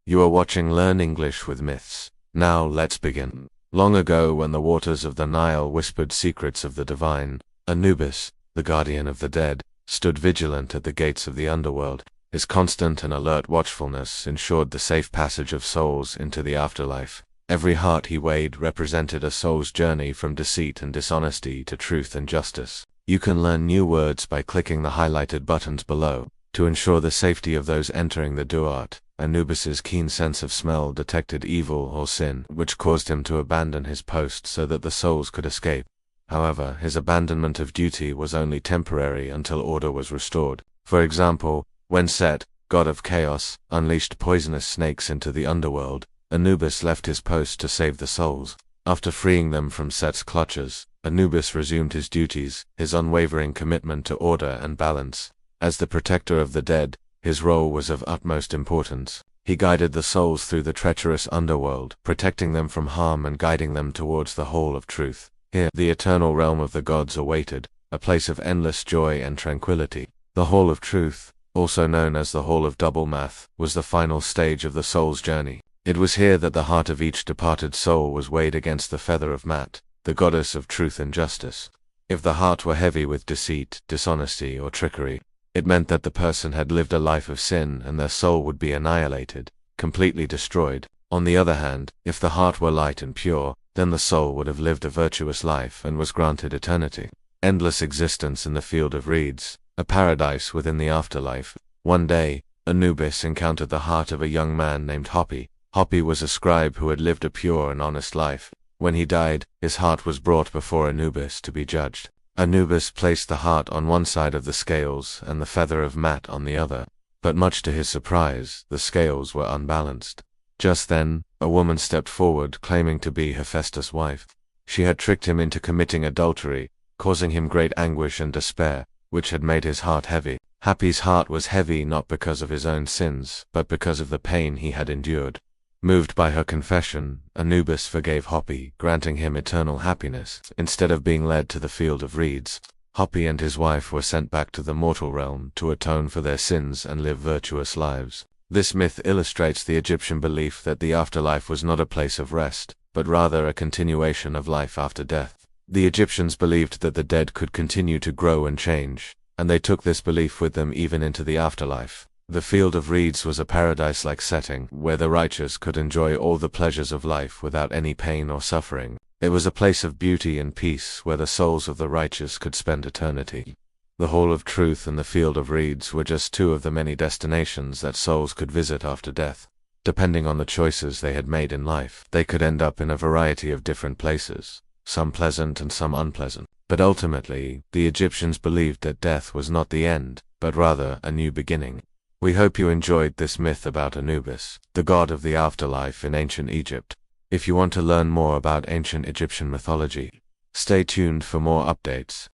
You are watching Learn English with Myths. Now let's begin. Long ago, when the waters of the Nile whispered secrets of the divine, Anubis, the guardian of the dead, stood vigilant at the gates of the underworld. His constant and alert watchfulness ensured the safe passage of souls into the afterlife. Every heart he weighed represented a soul's journey from deceit and dishonesty to truth and justice. You can learn new words by clicking the highlighted buttons below. To ensure the safety of those entering the duat, Anubis's keen sense of smell detected evil or sin, which caused him to abandon his post so that the souls could escape. However, his abandonment of duty was only temporary until order was restored. For example, when Set, god of chaos, unleashed poisonous snakes into the underworld, Anubis left his post to save the souls. After freeing them from Set's clutches, Anubis resumed his duties, his unwavering commitment to order and balance. As the protector of the dead, his role was of utmost importance. He guided the souls through the treacherous underworld, protecting them from harm and guiding them towards the Hall of Truth. Here, the eternal realm of the gods awaited, a place of endless joy and tranquility. The Hall of Truth, also known as the Hall of Double Math, was the final stage of the soul's journey. It was here that the heart of each departed soul was weighed against the feather of Mat, the goddess of truth and justice. If the heart were heavy with deceit, dishonesty, or trickery, it meant that the person had lived a life of sin and their soul would be annihilated, completely destroyed. On the other hand, if the heart were light and pure, then the soul would have lived a virtuous life and was granted eternity. Endless existence in the field of reeds, a paradise within the afterlife. One day, Anubis encountered the heart of a young man named Hopi. Hopi was a scribe who had lived a pure and honest life. When he died, his heart was brought before Anubis to be judged. Anubis placed the heart on one side of the scales and the feather of Mat on the other, but much to his surprise, the scales were unbalanced. Just then, a woman stepped forward claiming to be Hephaestus' wife. She had tricked him into committing adultery, causing him great anguish and despair, which had made his heart heavy. Hapi's heart was heavy not because of his own sins, but because of the pain he had endured. Moved by her confession, Anubis forgave Hopi, granting him eternal happiness. Instead of being led to the field of reeds, Hopi and his wife were sent back to the mortal realm to atone for their sins and live virtuous lives. This myth illustrates the Egyptian belief that the afterlife was not a place of rest, but rather a continuation of life after death. The Egyptians believed that the dead could continue to grow and change, and they took this belief with them even into the afterlife. The field of reeds was a paradise-like setting, where the righteous could enjoy all the pleasures of life without any pain or suffering. It was a place of beauty and peace where the souls of the righteous could spend eternity. The Hall of Truth and the field of reeds were just two of the many destinations that souls could visit after death. Depending on the choices they had made in life, they could end up in a variety of different places, some pleasant and some unpleasant. But ultimately, the Egyptians believed that death was not the end, but rather a new beginning. We hope you enjoyed this myth about Anubis, the god of the afterlife in ancient Egypt. If you want to learn more about ancient Egyptian mythology, stay tuned for more updates.